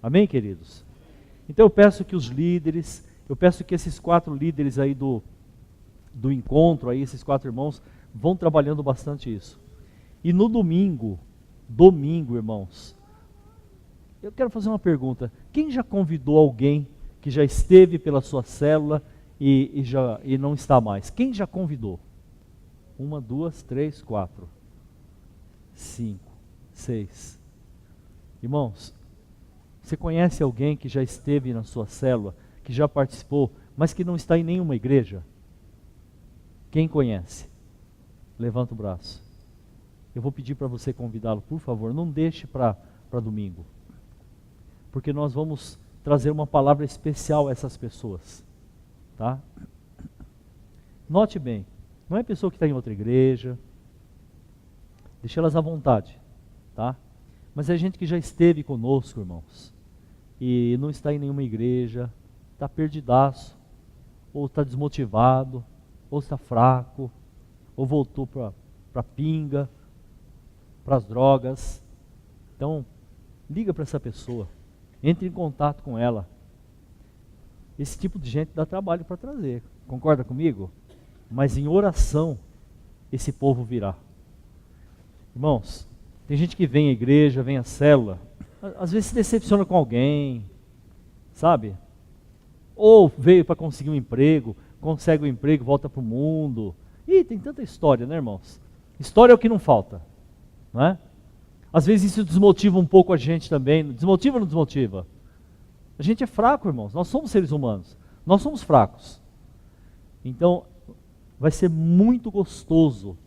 Amém, queridos? Então eu peço que os líderes, eu peço que esses 4 líderes aí do encontro, aí, esses 4 irmãos, vão trabalhando bastante isso. E no domingo, irmãos, eu quero fazer uma pergunta. Quem já convidou alguém que já esteve pela sua célula e não está mais? Quem já convidou? 1, 2, 3, 4, 5, 6. Irmãos, você conhece alguém que já esteve na sua célula, que já participou, mas que não está em nenhuma igreja? Quem conhece? Levanta o braço. Eu vou pedir para você convidá-lo, por favor, não deixe para domingo. Porque nós vamos trazer uma palavra especial a essas pessoas. Tá? Note bem, não é pessoa que está em outra igreja. Deixe elas à vontade. Tá? Mas é gente que já esteve conosco, irmãos. E não está em nenhuma igreja, está perdidaço, ou está desmotivado, ou está fraco, ou voltou para a pinga, para as drogas. Então, liga para essa pessoa, entre em contato com ela. Esse tipo de gente dá trabalho para trazer, concorda comigo? Mas em oração, esse povo virá. Irmãos, tem gente que vem à igreja, vem à célula, às vezes se decepciona com alguém, sabe? Ou veio para conseguir um emprego, consegue um emprego, volta para o mundo. Ih, tem tanta história, né, irmãos? História é o que não falta, não é? Às vezes isso desmotiva um pouco a gente também. Desmotiva ou não desmotiva? A gente é fraco, irmãos. Nós somos seres humanos. Nós somos fracos. Então, vai ser muito gostoso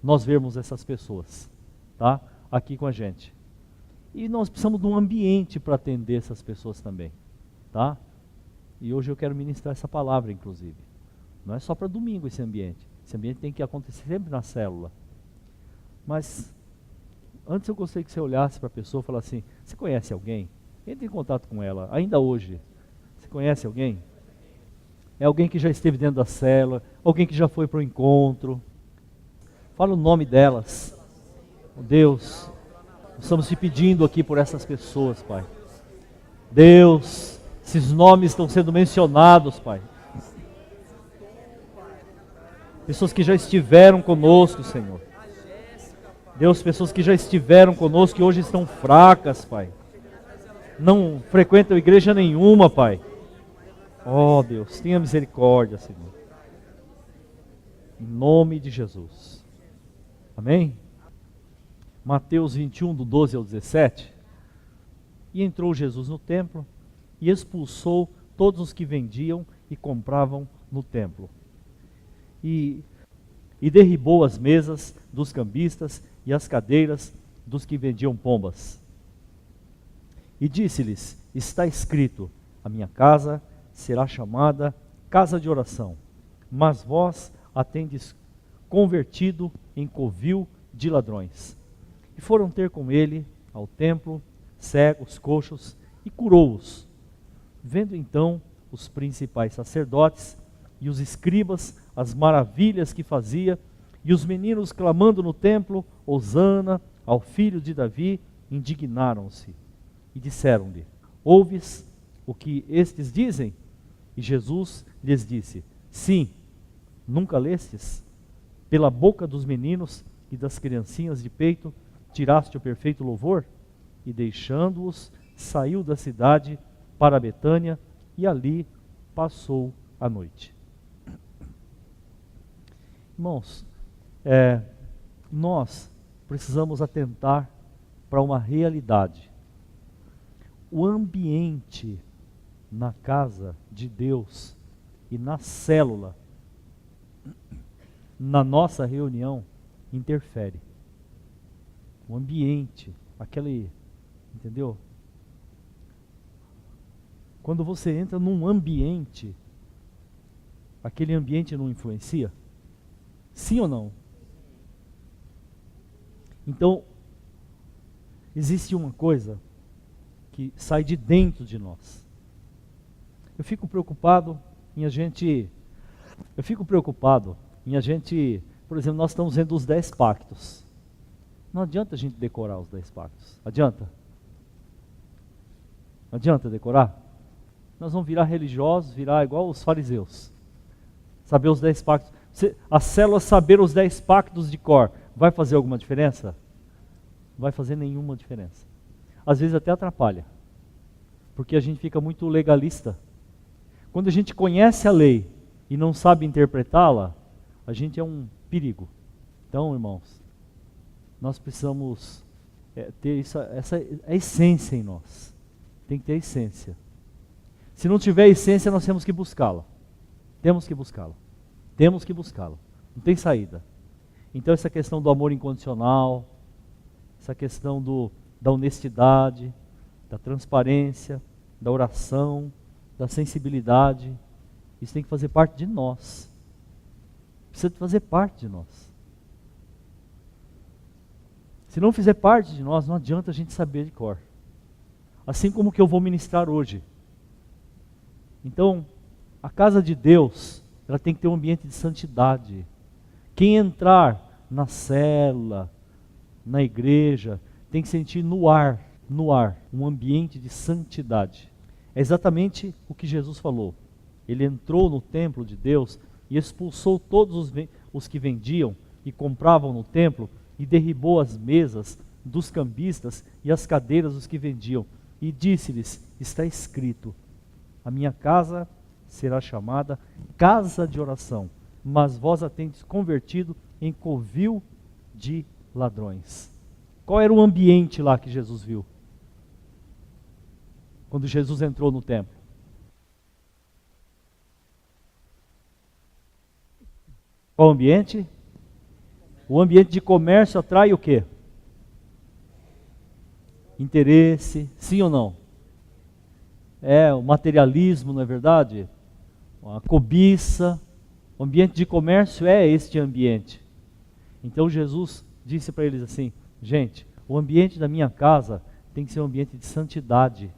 nós vermos essas pessoas, tá? Aqui com a gente. E nós precisamos de um ambiente para atender essas pessoas também, tá? E hoje eu quero ministrar essa palavra, inclusive. Não é só para domingo esse ambiente. Esse ambiente tem que acontecer sempre na célula. Mas, antes eu gostaria que você olhasse para a pessoa e falasse assim, você conhece alguém? Entre em contato com ela, ainda hoje. Você conhece alguém? É alguém que já esteve dentro da célula, alguém que já foi para o encontro. Fala o nome delas. Deus, estamos te pedindo aqui por essas pessoas, Pai. Deus, esses nomes estão sendo mencionados, Pai. Pessoas que já estiveram conosco, Senhor. Deus, pessoas que já estiveram conosco e hoje estão fracas, Pai. Não frequentam igreja nenhuma, Pai. Oh, Deus, tenha misericórdia, Senhor. Em nome de Jesus. Amém? Mateus 21, do 12 ao 17. E entrou Jesus no templo e expulsou todos os que vendiam e compravam no templo. E derribou as mesas dos cambistas e as cadeiras dos que vendiam pombas. E disse-lhes, está escrito, a minha casa será chamada casa de oração, mas vós a tendes convertido em covil de ladrões. E foram ter com ele ao templo, cegos, coxos, e curou-os. Vendo então os principais sacerdotes e os escribas as maravilhas que fazia, e os meninos clamando no templo, Hosana ao filho de Davi, indignaram-se e disseram-lhe, ouves o que estes dizem? E Jesus lhes disse, sim, nunca lestes? Pela boca dos meninos e das criancinhas de peito, tiraste o perfeito louvor? E deixando-os, saiu da cidade para Betânia, e ali passou a noite. Irmãos, nós precisamos atentar para uma realidade. O ambiente na casa de Deus e na célula, na nossa reunião, interfere. O ambiente, entendeu? Quando você entra num ambiente, aquele ambiente não influencia? Sim ou não? Então, existe uma coisa que sai de dentro de nós. Eu fico preocupado em a gente, por exemplo, nós estamos vendo os 10 pactos. Não adianta a gente decorar os 10 pactos. Adianta? Não adianta decorar. Nós vamos virar religiosos, virar igual os fariseus. Saber os 10 pactos. As células saber os 10 pactos de cor, vai fazer alguma diferença? Não vai fazer nenhuma diferença. Às vezes até atrapalha. Porque a gente fica muito legalista. Quando a gente conhece a lei e não sabe interpretá-la, a gente é um perigo. Então, irmãos, nós precisamos ter essa essência em nós. Tem que ter a essência. Se não tiver essência, nós temos que buscá-la. Temos que buscá-la. Temos que buscá-la. Não tem saída. Então essa questão do amor incondicional, essa questão da honestidade, da transparência, da oração, da sensibilidade, isso tem que fazer parte de nós. Precisa fazer parte de nós. Se não fizer parte de nós, não adianta a gente saber de cor. Assim como que eu vou ministrar hoje. Então, a casa de Deus, ela tem que ter um ambiente de santidade. Quem entrar na célula, na igreja, tem que sentir no ar, um ambiente de santidade. É exatamente o que Jesus falou. Ele entrou no templo de Deus e expulsou todos os que vendiam e compravam no templo e derribou as mesas dos cambistas e as cadeiras dos que vendiam. E disse-lhes, está escrito, a minha casa será chamada casa de oração, mas vós a tendes convertido em covil de ladrões. Qual era o ambiente lá que Jesus viu? Quando Jesus entrou no templo. Qual o ambiente? O ambiente de comércio atrai o quê? Interesse, sim ou não? O materialismo, não é verdade? A cobiça. O ambiente de comércio é este ambiente. Então Jesus disse para eles assim, gente, o ambiente da minha casa tem que ser um ambiente de santidade.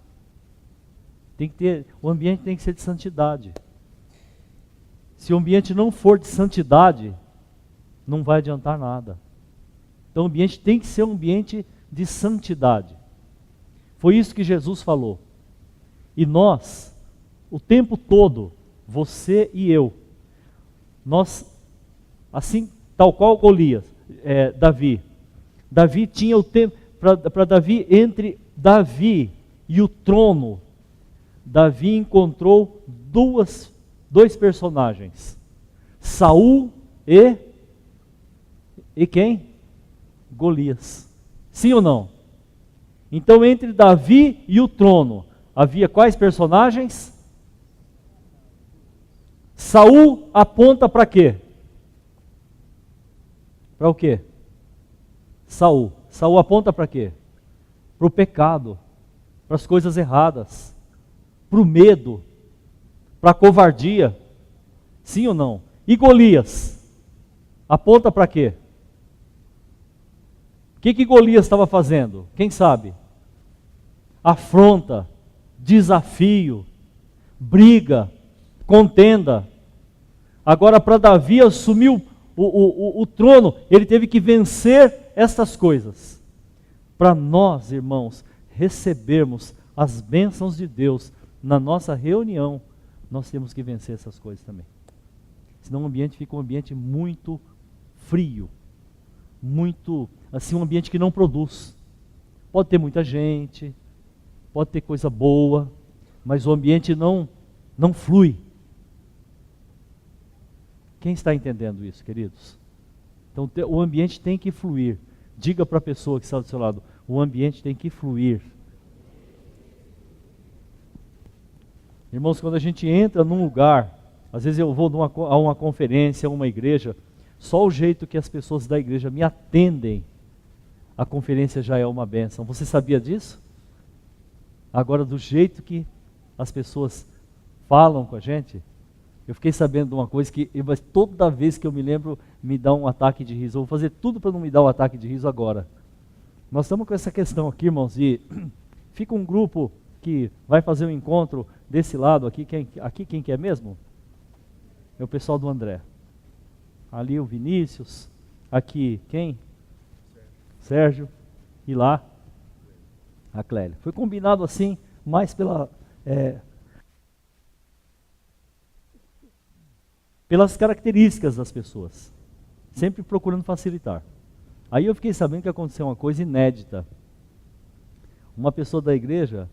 O ambiente tem que ser de santidade. Se o ambiente não for de santidade, não vai adiantar nada. Então o ambiente tem que ser um ambiente de santidade. Foi isso que Jesus falou. E nós, o tempo todo, você e eu, nós, assim, tal qual Golias, Davi tinha o tempo, para Davi, entre Davi e o trono, Davi encontrou dois personagens, Saul e quem? Golias. Sim ou não? Então entre Davi e o trono, havia quais personagens? Saul aponta para quê? Para o quê? Saul aponta para quê? Para o pecado, para as coisas erradas, para o medo, para a covardia. Sim ou não? E Golias aponta para quê? O que Golias estava fazendo? Quem sabe? Afronta, desafio, briga, contenda. Agora para Davi assumir o trono, ele teve que vencer estas coisas. Para nós, irmãos, recebermos as bênçãos de Deus na nossa reunião, nós temos que vencer essas coisas também. Senão o ambiente fica um ambiente muito frio, muito, assim, um ambiente que não produz. Pode ter muita gente, pode ter coisa boa, mas o ambiente não flui. Quem está entendendo isso, queridos? Então o ambiente tem que fluir. Diga para a pessoa que está do seu lado, o ambiente tem que fluir. Irmãos, quando a gente entra num lugar, às vezes eu vou a uma conferência, a uma igreja, só o jeito que as pessoas da igreja me atendem, a conferência já é uma bênção. Você sabia disso? Agora, do jeito que as pessoas falam com a gente, eu fiquei sabendo de uma coisa que toda vez que eu me lembro, me dá um ataque de riso. Eu vou fazer tudo para não me dar um ataque de riso agora. Nós estamos com essa questão aqui, irmãos, e fica um grupo que vai fazer um encontro desse lado aqui. Quem que é mesmo? É o pessoal do André. Ali o Vinícius. Aqui quem? Sérgio. E lá a Clélia. Foi combinado assim, mais pelas características das pessoas, sempre procurando facilitar. Aí eu fiquei sabendo que aconteceu uma coisa inédita. Uma pessoa da igreja,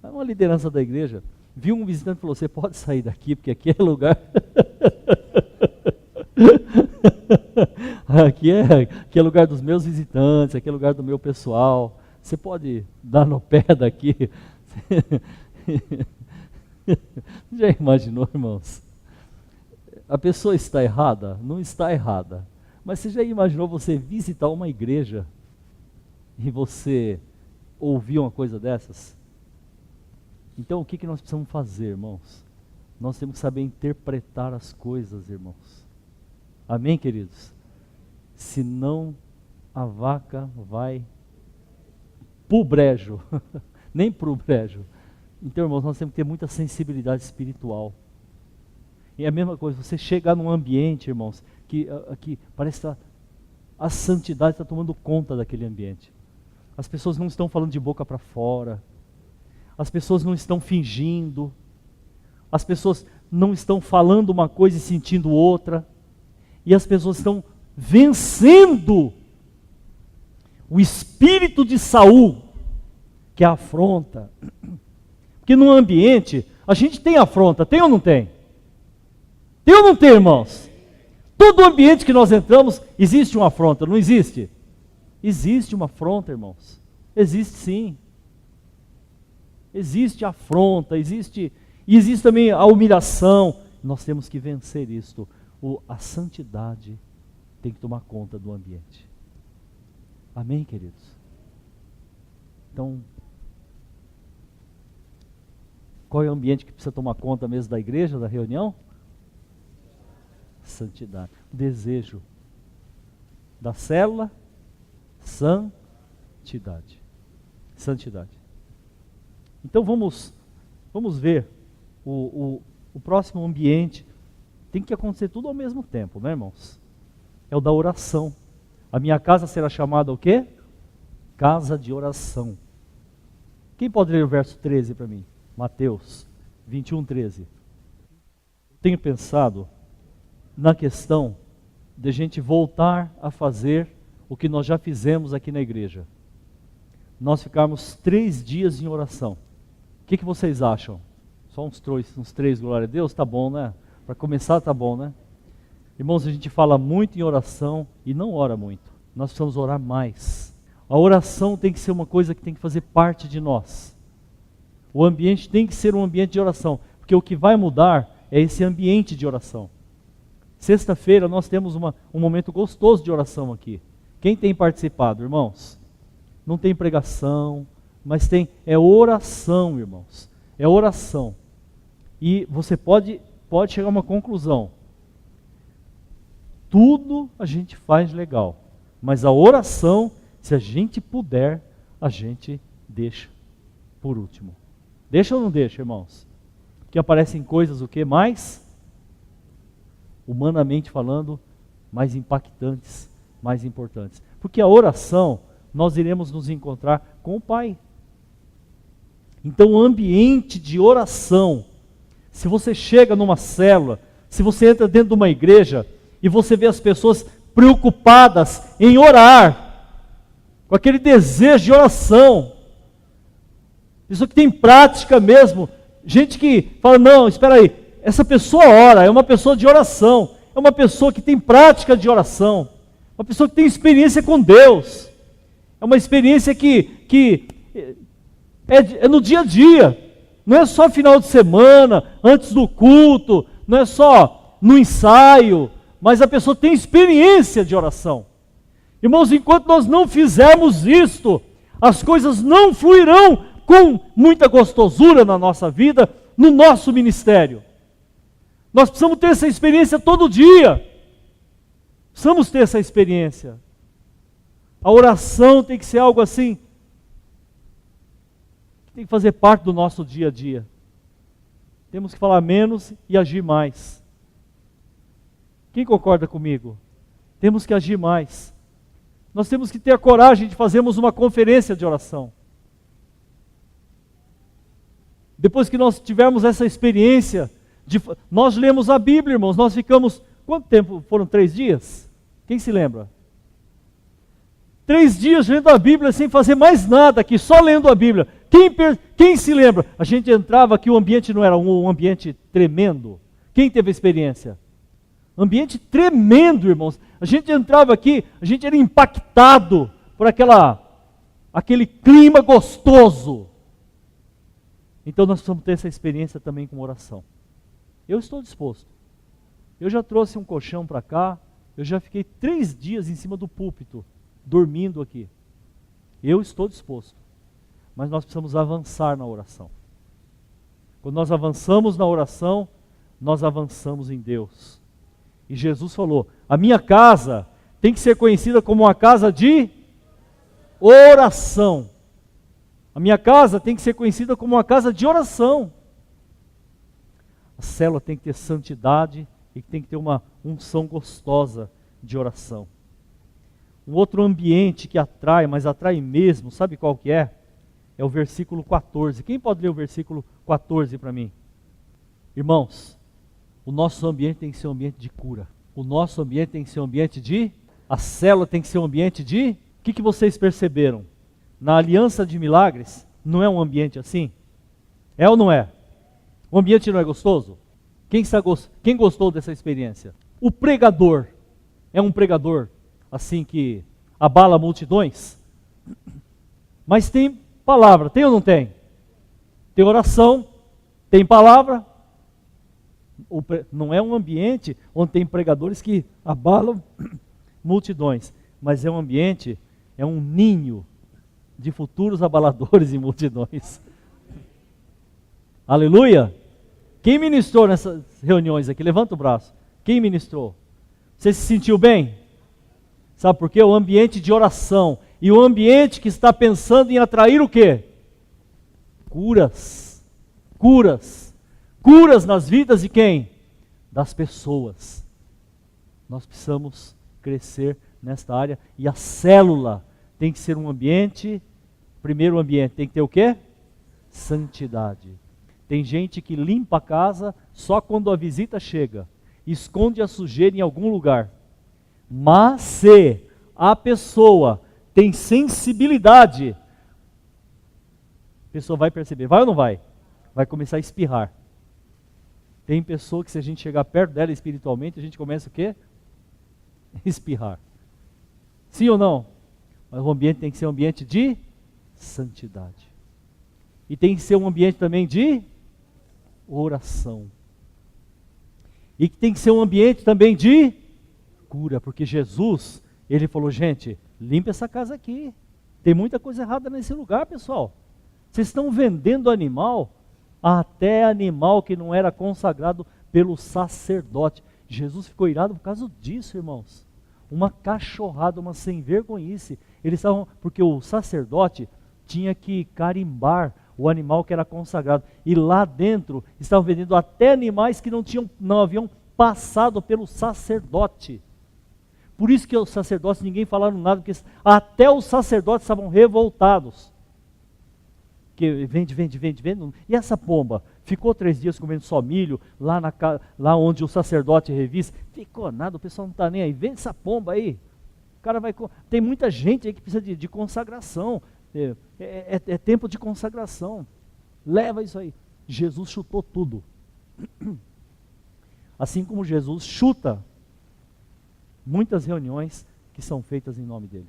uma liderança da igreja, viu um visitante e falou: você pode sair daqui, porque aqui é lugar... aqui é lugar dos meus visitantes, aqui é lugar do meu pessoal. Você pode dar no pé daqui. Já imaginou, irmãos? A pessoa está errada? Não está errada. Mas você já imaginou você visitar uma igreja e você ouvir uma coisa dessas? Então o que nós precisamos fazer, irmãos? Nós temos que saber interpretar as coisas, irmãos. Amém, queridos? Senão a vaca vai pro brejo, nem pro brejo. Então, irmãos, nós temos que ter muita sensibilidade espiritual. E é a mesma coisa, você chegar num ambiente, irmãos, que parece que a santidade está tomando conta daquele ambiente. As pessoas não estão falando de boca para fora, as pessoas não estão fingindo, as pessoas não estão falando uma coisa e sentindo outra, e as pessoas estão vencendo o espírito de Saul, que é a afronta. Porque no ambiente, a gente tem afronta, tem ou não tem? Tem ou não tem, irmãos? Todo ambiente que nós entramos, existe uma afronta, não existe? Existe uma afronta, irmãos. Existe sim. Existe afronta, existe também a humilhação. Nós temos que vencer isto. A santidade tem que tomar conta do ambiente. Amém, queridos? Então, qual é o ambiente que precisa tomar conta mesmo da igreja, da reunião? Santidade. O desejo da célula, santidade. Santidade. Então vamos ver o próximo ambiente. Tem que acontecer tudo ao mesmo tempo, né, irmãos? É o da oração. A minha casa será chamada o quê? Casa de oração. Quem pode ler o verso 13 para mim? Mateus 21, 13. Tenho pensado na questão de a gente voltar a fazer o que nós já fizemos aqui na igreja. Nós ficarmos 3 dias em oração. O que vocês acham? Só uns 3, glória a Deus, tá bom, né? Para começar tá bom, né? Irmãos, a gente fala muito em oração e não ora muito. Nós precisamos orar mais. A oração tem que ser uma coisa que tem que fazer parte de nós. O ambiente tem que ser um ambiente de oração, porque o que vai mudar é esse ambiente de oração. Sexta-feira nós temos um momento gostoso de oração aqui. Quem tem participado, irmãos? Não tem pregação, mas é oração, irmãos. É oração. E você pode chegar a uma conclusão. Tudo a gente faz legal, mas a oração, se a gente puder, a gente deixa por último. Deixa ou não deixa, irmãos? Porque aparecem coisas o que mais? Humanamente falando, mais impactantes, mais importantes. Porque a oração, nós iremos nos encontrar com o Pai. Então o ambiente de oração, se você chega numa célula, se você entra dentro de uma igreja e você vê as pessoas preocupadas em orar, com aquele desejo de oração, pessoa que tem prática mesmo, gente que fala, não, espera aí, essa pessoa ora, é uma pessoa de oração, é uma pessoa que tem prática de oração, uma pessoa que tem experiência com Deus, é uma experiência que é no dia a dia, não é só final de semana, antes do culto, não é só no ensaio, mas a pessoa tem experiência de oração. Irmãos, enquanto nós não fizermos isto, as coisas não fluirão com muita gostosura na nossa vida, no nosso ministério. Nós precisamos ter essa experiência todo dia. Precisamos ter essa experiência. A oração tem que ser algo assim, que tem que fazer parte do nosso dia a dia. Temos que falar menos e agir mais. Quem concorda comigo? Temos que agir mais. Nós temos que ter a coragem de fazermos uma conferência de oração. Depois que nós tivermos essa experiência, nós lemos a Bíblia, irmãos, nós ficamos, quanto tempo? Foram 3 dias? Quem se lembra? 3 dias lendo a Bíblia sem fazer mais nada aqui, só lendo a Bíblia. Quem se lembra? A gente entrava aqui, o ambiente não era um ambiente tremendo. Quem teve experiência? Ambiente tremendo, irmãos. A gente entrava aqui, a gente era impactado por aquele clima gostoso. Então nós precisamos ter essa experiência também com oração. Eu estou disposto. Eu já trouxe um colchão para cá, eu já fiquei 3 dias em cima do púlpito, dormindo aqui. Eu estou disposto. Mas nós precisamos avançar na oração. Quando nós avançamos na oração, nós avançamos em Deus. E Jesus falou, a minha casa tem que ser conhecida como uma casa de oração. A minha casa tem que ser conhecida como uma casa de oração. A célula tem que ter santidade e tem que ter uma unção gostosa de oração. Um outro ambiente que atrai, mas atrai mesmo, sabe qual que é? É o versículo 14. Quem pode ler o versículo 14 para mim? Irmãos, o nosso ambiente tem que ser um ambiente de cura. O nosso ambiente tem que ser um ambiente de... A célula tem que ser um ambiente de... O que vocês perceberam? Na Aliança de Milagres, não é um ambiente assim? É ou não é? O ambiente não é gostoso? Quem gostou dessa experiência? O pregador é um pregador assim que abala multidões? Mas tem palavra, tem ou não tem? Tem oração, tem palavra. Não é um ambiente onde tem pregadores que abalam multidões, mas é um ambiente, é um ninho de futuros abaladores e multidões. Aleluia! Quem ministrou nessas reuniões aqui? Levanta o braço. Quem ministrou? Você se sentiu bem? Sabe por quê? O ambiente de oração. E o ambiente que está pensando em atrair o quê? Curas. Curas. Curas nas vidas de quem? Das pessoas. Nós precisamos crescer nesta área. E a célula tem que ser um ambiente... Primeiro ambiente tem que ter o quê? Santidade. Tem gente que limpa a casa só quando a visita chega. Esconde a sujeira em algum lugar. Mas se a pessoa tem sensibilidade, a pessoa vai perceber. Vai ou não vai? Vai começar a espirrar. Tem pessoa que se a gente chegar perto dela espiritualmente, a gente começa o quê? Espirrar. Sim ou não? Mas o ambiente tem que ser um ambiente de santidade. E tem que ser um ambiente também de oração. E tem que ser um ambiente também de cura, porque Jesus, ele falou, gente, limpa essa casa aqui. Tem muita coisa errada nesse lugar, pessoal. Vocês estão vendendo animal, até animal que não era consagrado pelo sacerdote. Jesus ficou irado por causa disso, irmãos. Uma cachorrada, uma sem vergonhice. Eles estavam, porque o sacerdote tinha que carimbar o animal que era consagrado. E lá dentro estavam vendendo até animais que não haviam passado pelo sacerdote. Por isso que os sacerdotes, ninguém falaram nada, porque até os sacerdotes estavam revoltados. Que vende. E essa pomba? Ficou 3 dias comendo só milho, lá onde o sacerdote revisa. Ficou nada, o pessoal não está nem aí. Vende essa pomba aí. O cara vai... Tem muita gente aí que precisa de consagração. É tempo de consagração. Leva isso aí. Jesus chutou tudo. Assim como Jesus chuta muitas reuniões que são feitas em nome dele.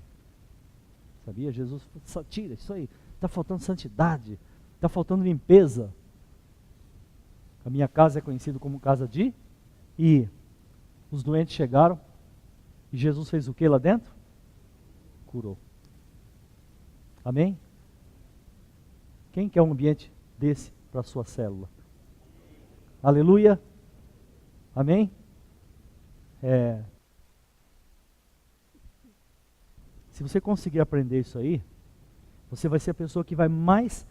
Sabia? Jesus tira isso aí. Está faltando santidade. Está faltando limpeza. A minha casa é conhecida como casa de... E os doentes chegaram. E Jesus fez o que lá dentro? Curou. Amém? Quem quer um ambiente desse para a sua célula? Aleluia? Amém? Se você conseguir aprender isso aí, você vai ser a pessoa que vai mais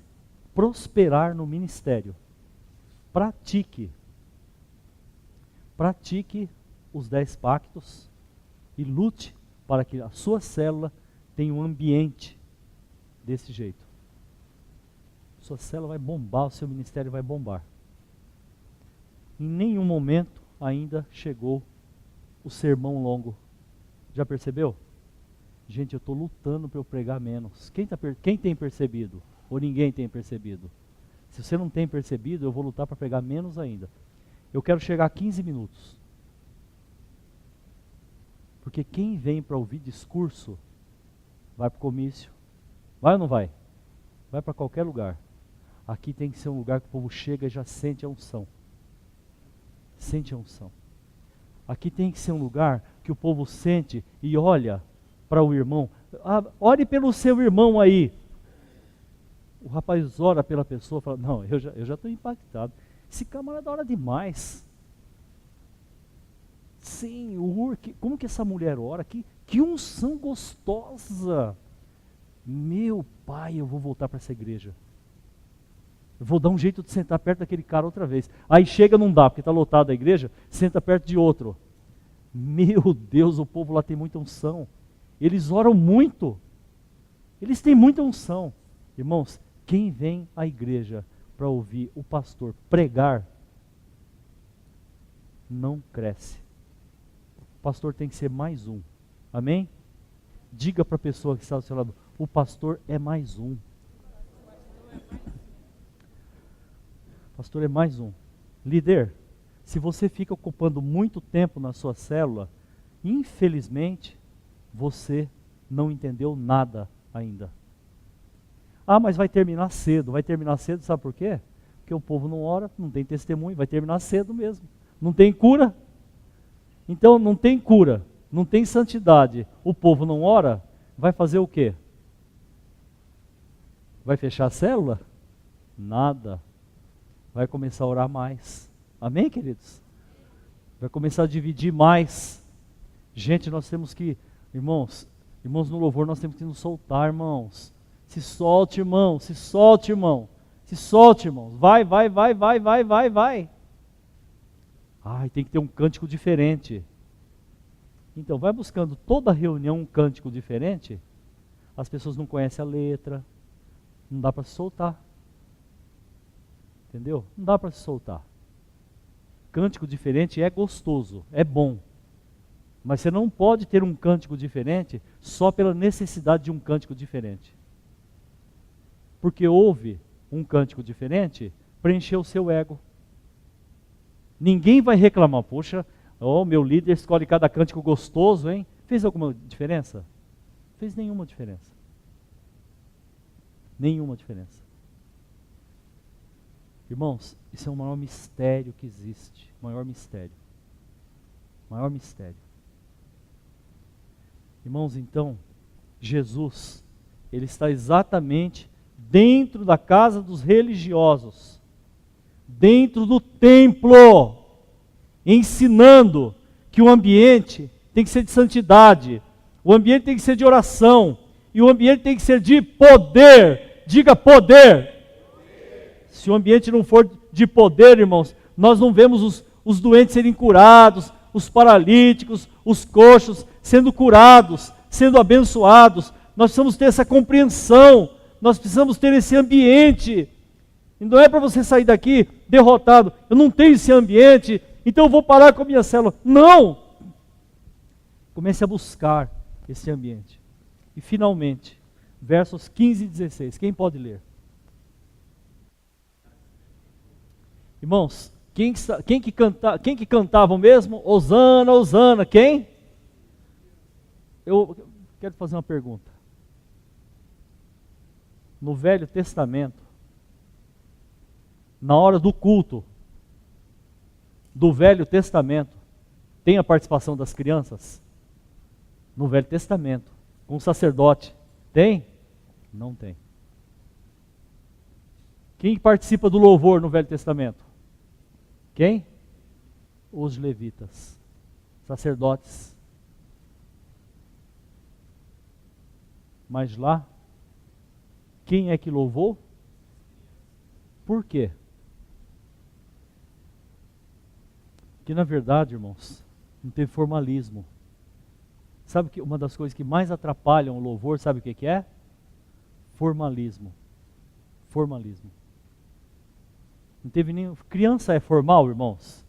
prosperar no ministério. Pratique. Pratique os 10 pactos e lute para que a sua célula tenha um ambiente desse jeito. Sua célula vai bombar, o seu ministério vai bombar. Em nenhum momento ainda chegou o sermão longo. Já percebeu? Gente, eu estou lutando para eu pregar menos. Quem tem percebido? Ou ninguém tem percebido? Se você não tem percebido, eu vou lutar para pregar menos ainda. Eu quero chegar a 15 minutos. Porque quem vem para ouvir discurso, vai para o comício. Vai ou não vai? Vai para qualquer lugar. Aqui tem que ser um lugar que o povo chega e já sente a unção. Sente a unção. Aqui tem que ser um lugar que o povo sente e olha para o irmão. Ore pelo seu irmão aí. O rapaz ora pela pessoa e fala, não, eu já estou impactado. Esse camarada ora demais. Senhor, como que essa mulher ora? Que unção gostosa. Meu pai, eu vou voltar para essa igreja. Eu vou dar um jeito de sentar perto daquele cara outra vez. Aí chega, não dá, porque está lotada a igreja, senta perto de outro. Meu Deus, o povo lá tem muita unção. Eles oram muito. Eles têm muita unção. Irmãos, quem vem à igreja para ouvir o pastor pregar, não cresce. O pastor tem que ser mais um. Amém? Diga para a pessoa que está do seu lado, o pastor é mais um. O pastor é mais um. Líder, se você fica ocupando muito tempo na sua célula, infelizmente, você não entendeu nada ainda. Mas vai terminar cedo. Vai terminar cedo, sabe por quê? Porque o povo não ora, não tem testemunho, vai terminar cedo mesmo. Não tem cura. Então não tem cura, não tem santidade, o povo não ora, vai fazer o quê? Vai fechar a célula? Nada. Vai começar a orar mais. Amém, queridos? Vai começar a dividir mais. Gente, nós temos que, irmãos no louvor nós temos que nos soltar, irmãos. Se solte, irmão, se solte, irmão. Se solte, irmãos. Vai. Tem que ter um cântico diferente. Então, vai buscando toda reunião um cântico diferente. As pessoas não conhecem a letra. Não dá para se soltar. Entendeu? Não dá para se soltar. Cântico diferente é gostoso, é bom. Mas você não pode ter um cântico diferente só pela necessidade de um cântico diferente. Porque houve um cântico diferente, preencheu o seu ego. Ninguém vai reclamar, poxa, meu líder escolhe cada cântico gostoso, hein? Fez alguma diferença? Fez nenhuma diferença. Nenhuma diferença. Irmãos, isso é o maior mistério que existe. Maior mistério. Maior mistério. Irmãos, então, Jesus, ele está exatamente dentro da casa dos religiosos, dentro do templo, ensinando que o ambiente tem que ser de santidade, o ambiente tem que ser de oração, e o ambiente tem que ser de poder. Diga poder. Se o ambiente não for de poder, irmãos, nós não vemos os doentes serem curados, os paralíticos, os coxos sendo curados, sendo abençoados. Nós precisamos ter essa compreensão, nós precisamos ter esse ambiente. E não é para você sair daqui derrotado, eu não tenho esse ambiente, então eu vou parar com a minha célula. Não! Comece a buscar esse ambiente. E finalmente, versos 15 e 16, quem pode ler? Irmãos, quem que cantavam mesmo? Hosana, Hosana, quem? Eu quero fazer uma pergunta. No Velho Testamento, na hora do culto do Velho Testamento, tem a participação das crianças? No Velho Testamento, com o sacerdote, tem? Não tem. Quem participa do louvor no Velho Testamento? Quem? Os levitas, sacerdotes. Mas lá, quem é que louvou? Por quê? Que na verdade, irmãos, não tem formalismo. Sabe que uma das coisas que mais atrapalham o louvor, sabe o que é? Formalismo. Formalismo. Não teve nenhum. Criança é formal, irmãos?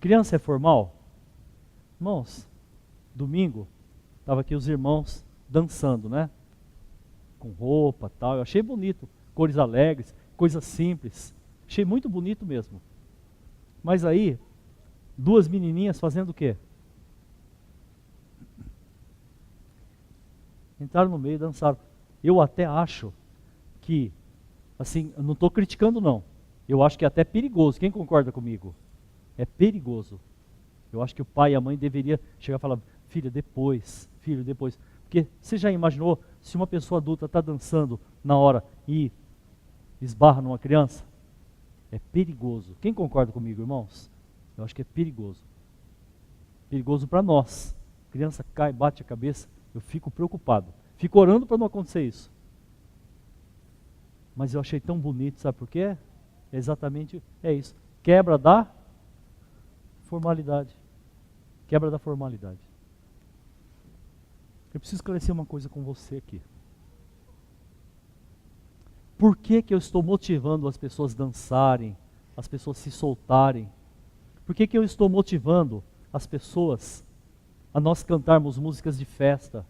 Criança é formal? Irmãos, domingo, estava aqui os irmãos dançando, né? Com roupa e tal. Eu achei bonito. Cores alegres, coisas simples. Achei muito bonito mesmo. Mas aí, duas menininhas fazendo o quê? Entraram no meio e dançaram. Eu até acho que, assim, eu não estou criticando não. Eu acho que é até perigoso. Quem concorda comigo? É perigoso. Eu acho que o pai e a mãe deveriam chegar e falar, filho, depois. Porque você já imaginou se uma pessoa adulta está dançando na hora e esbarra numa criança? É perigoso. Quem concorda comigo, irmãos? Eu acho que é perigoso. Perigoso para nós. A criança cai, bate a cabeça, eu fico preocupado. Fico orando para não acontecer isso. Mas eu achei tão bonito, sabe por quê? É exatamente isso. Quebra da formalidade. Quebra da formalidade. Eu preciso esclarecer uma coisa com você aqui. Por que que eu estou motivando as pessoas a dançarem, as pessoas se soltarem? Por que que eu estou motivando as pessoas a nós cantarmos músicas de festa?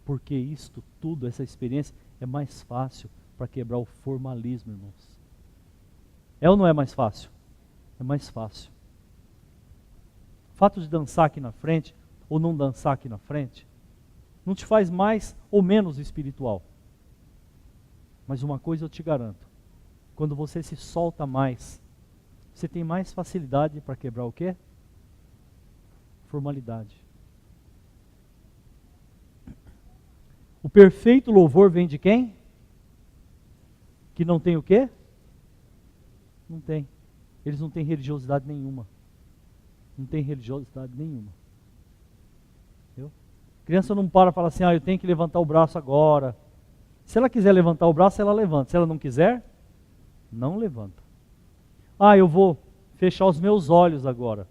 Porque isto tudo, essa experiência, é mais fácil para quebrar o formalismo, irmãos. É ou não é mais fácil? É mais fácil. O fato de dançar aqui na frente, ou não dançar aqui na frente, não te faz mais ou menos espiritual. Mas uma coisa eu te garanto, quando você se solta mais, você tem mais facilidade para quebrar o quê? Formalidade. O perfeito louvor vem de quem? Que não tem o quê? Não tem. Eles não têm religiosidade nenhuma. Não tem religiosidade nenhuma. Entendeu? Criança não para e fala assim, eu tenho que levantar o braço agora. Se ela quiser levantar o braço, ela levanta. Se ela não quiser, não levanta. Eu vou fechar os meus olhos agora.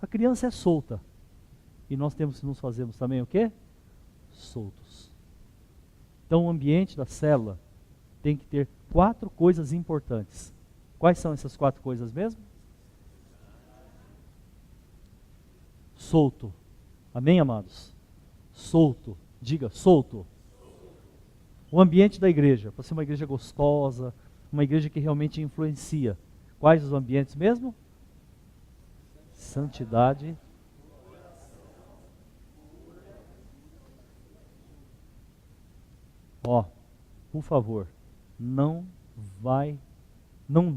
A criança é solta. E nós temos que nos fazermos também o quê? Soltos. Então o ambiente da célula tem que ter 4 coisas importantes. Quais são essas 4 coisas mesmo? Solto. Amém, amados? Solto. Diga, solto. O ambiente da igreja, para ser uma igreja gostosa, uma igreja que realmente influencia. Quais os ambientes mesmo? Santidade. Por favor, não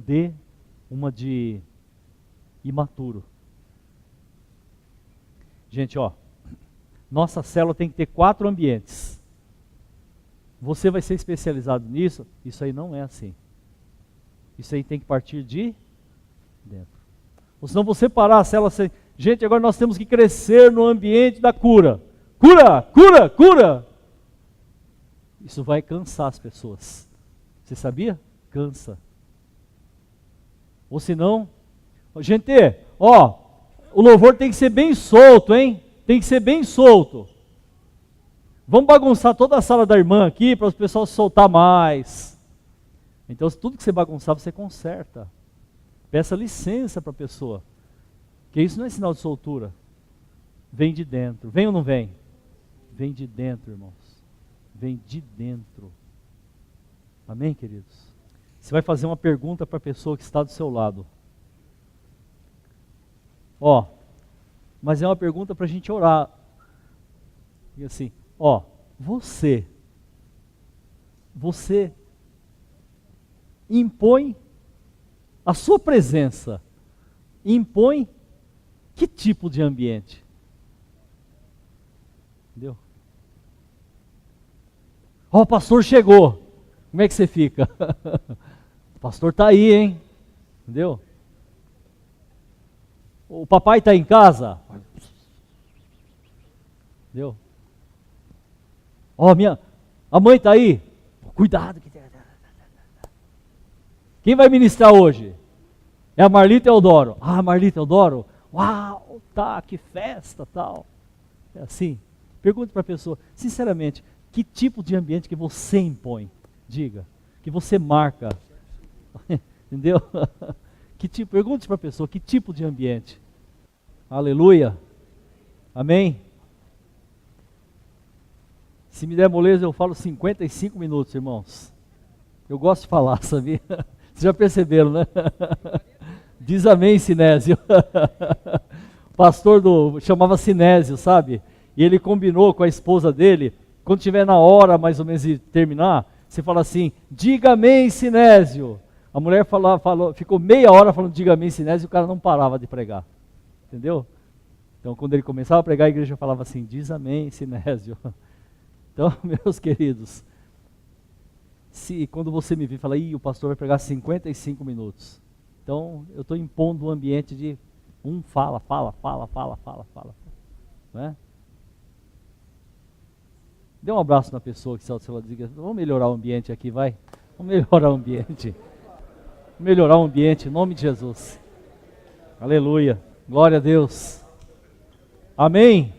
dê uma de imaturo. Gente, nossa célula tem que ter 4 ambientes. Você vai ser especializado nisso? Isso aí não é assim. Isso aí tem que partir de dentro. Ou senão você parar a célula assim, gente, agora nós temos que crescer no ambiente da cura. Cura, cura, cura. Isso vai cansar as pessoas. Você sabia? Cansa. Ou senão, gente, o louvor tem que ser bem solto, hein? Tem que ser bem solto. Vamos bagunçar toda a sala da irmã aqui para o pessoal se soltar mais. Então, tudo que você bagunçar, você conserta. Peça licença para a pessoa. Porque isso não é sinal de soltura. Vem de dentro. Vem ou não vem? Vem de dentro, irmãos. Vem de dentro. Amém, queridos? Você vai fazer uma pergunta para a pessoa que está do seu lado. Mas é uma pergunta para a gente orar. E assim, você impõe a sua presença, impõe que tipo de ambiente? Entendeu? O pastor chegou. Como é que você fica? O pastor está aí, hein? Entendeu? O papai está em casa. Entendeu? A mãe está aí. Cuidado. Quem vai ministrar hoje? É a Marlita Eudoro. Marlita Eudoro? Uau, que festa, tal. É assim. Pergunte para a pessoa, sinceramente, Que tipo de ambiente que você impõe? Diga. Que você marca. Entendeu? Pergunte para a pessoa, que tipo de ambiente? Aleluia. Amém? Se me der moleza, eu falo 55 minutos, irmãos. Eu gosto de falar, sabia? Vocês já perceberam, né? Diz amém, Sinésio. O pastor chamava Sinésio, sabe? E ele combinou com a esposa dele, quando tiver na hora mais ou menos de terminar, você fala assim, diga amém, Sinésio. A mulher ficou meia hora falando diga amém, Sinésio, e o cara não parava de pregar. Entendeu? Então, quando ele começava a pregar, a igreja falava assim, diz amém, Sinésio. Então, meus queridos, quando você me vir, fala, o pastor vai pregar 55 minutos. Então, eu estou impondo um ambiente de fala. Não é? Dê um abraço na pessoa que está ao seu lado e diga, vamos melhorar o ambiente aqui, vai? Vamos melhorar o ambiente. Melhorar o ambiente, em nome de Jesus. Aleluia. Glória a Deus. Amém.